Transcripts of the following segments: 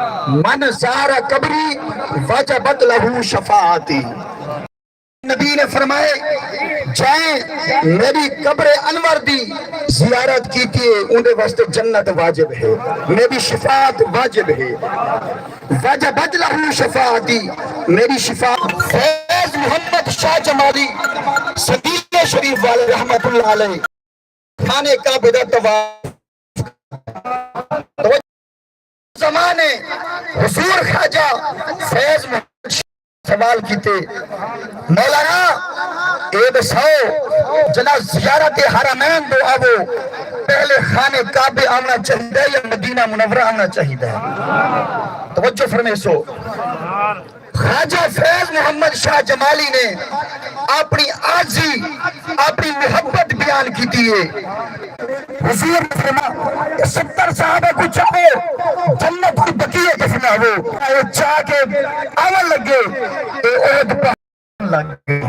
من زار قبری وجبت لہو شفاعتی، نبی نے فرمائے جائیں میری قبر انور دی زیارت کی تھی انہیں واسطے جنت واجب ہے، میری شفاعت واجب ہے، وجبت لہو شفاعتی، میری شفاعت۔ فیض محمد شاہ جمالی سدیل شریف والے رحمت اللہ علیہ خانے کا بدت زمانے حضور خواجہ فیض محمد سوال کیتے مولانا اے بساؤ جنا زیارت حرمین دو آبو پہلے خانے کعبے آمنا چاہیے یا مدینہ منورہ آمنا چاہیے؟ توجہ فرمے سو خواجہ فیض محمد شاہ جمالی نے اپنی عاجزی اپنی محبت بیان کی دیئے۔ حضور نے فرمایا 70 صحابہ کو چاہو جنت کی بقیہ دفنا ہو، اے چاہ کے آمن لگے اے عہد پہاڑ لگے،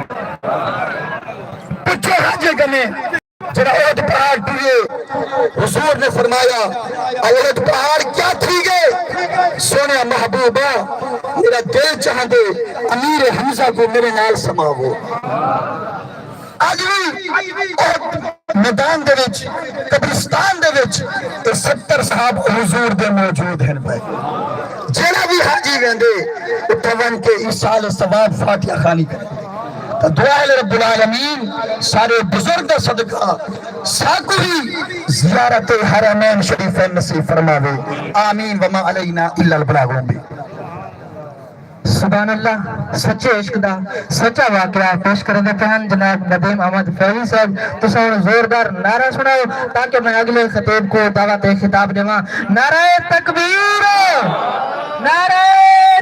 پچھو حاجے گنے جنہا عہد پہاڑ ٹوئے۔ حضور نے فرمایا عہد پہاڑ کیا تھی گئے؟ سونے محبوبہ میرا دل چاہ دے امیر حمزہ کو میرے نال سماؤ۔ آج بھی میدان دے وچ قبرستان دے وچ 70 صحاب حضور دے موجود ہیں بھائی، جنہا بھی حاجی ویندے اتوان کے ایسال ثواب فاتحہ خانی کریں۔ دعا ہے رب العالمین سارے بزرگ صدقہ ساکو ہی زیارت حرمین شریفین نصیب فرماوے، آمین وما علینا الا البلاغ بھی۔ سبحان اللہ، سچے عشق دا سچا واقعہ پیش کرنے دیتے ہیں جناب ندیم احمد فیضی صاحب۔ تو سن زوردار نعرہ سناؤ تاکہ میں اگلے خطیب کو دعوت خطاب دے۔ نعرہ تکبیر، نعرہ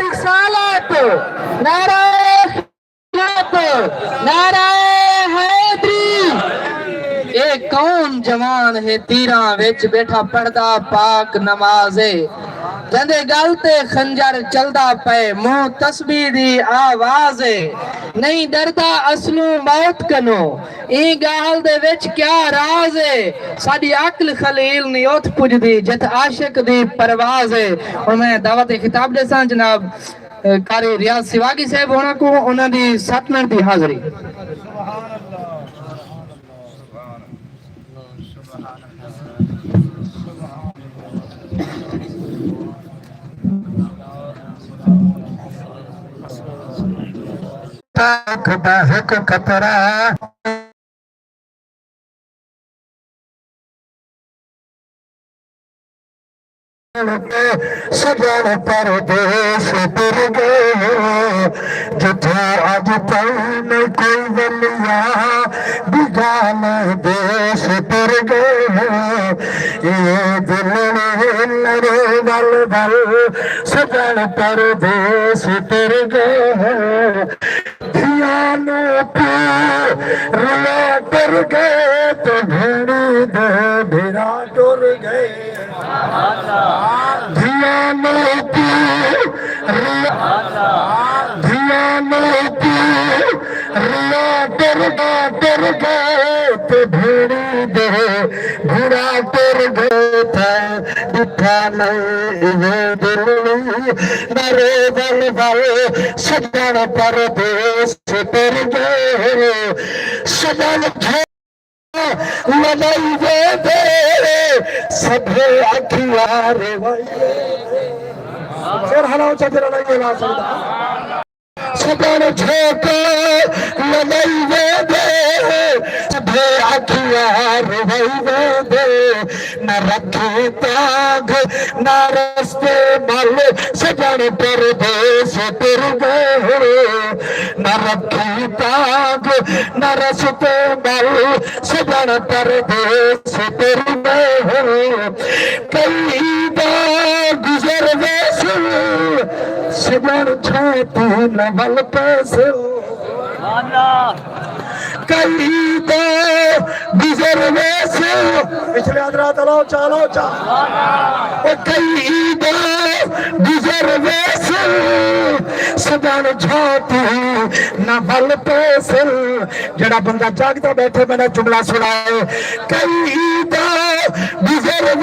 رسالت، نعرہ نعرہ حیدری۔ ایک کون جوان ہے تیراں وچ بیٹھا پڑھدا پاک نمازے، جندے گلتے خنجر چلدا پے منہ تسبیح دی آوازے، نہیں ڈردا اصلو موت کنو این گال دے وچ کیا رازے، ساڈی عقل خلیل نیوت پجدی جت عاشق دی پروازے۔ اور میں دعوت خطاب دے سان جناب کاری ریاض سواگی صاحب ہونا کو انہاں دی 7 منٹ دی حاضری۔ تاک باہک قطرہ سجن پردیس پر گئے، جتھے آج پڑھن کوئی ولیاں بگان دیس پر گئے، یہ دل لڑے بل بل سجن پردیس پر گئے، دھیانو پہ رلا ٹر گئے تو بھیڑی دے بھیڑا ٹر گئے، دھیانو پہ رلا ٹر گئے تو بھیڑی دے بھیڑا ٹر گئے تھے، دکھا نہیں دل نرے بل بل سجن پردیس پر گئے، سجن لڑائی دے سبھے اکھیاں روائے، پھر ہلاؤ چاچے لڑائی دے لا سکتا، سجن جھوکے لڑائی دے سبھے اکھیاں روائے دے، نہ رکھی تاگ نہ رستے مل سجن پردیس پر گئے، نہ رکھی تاگ نہ رستے مل سجن پردیس پر گئے، کئی دا گزر ویسل سجن چھوٹی نہ بل پیسل، کئی دا گزر ویسل پچھلے حضرات اللہ چالو چالو، کئی دا گزر ویسل سجن چھوٹی نہ بل پیسل، جڑا بندہ جاگتا بیٹھے میں نے جملہ سنائے، کئی دا گزر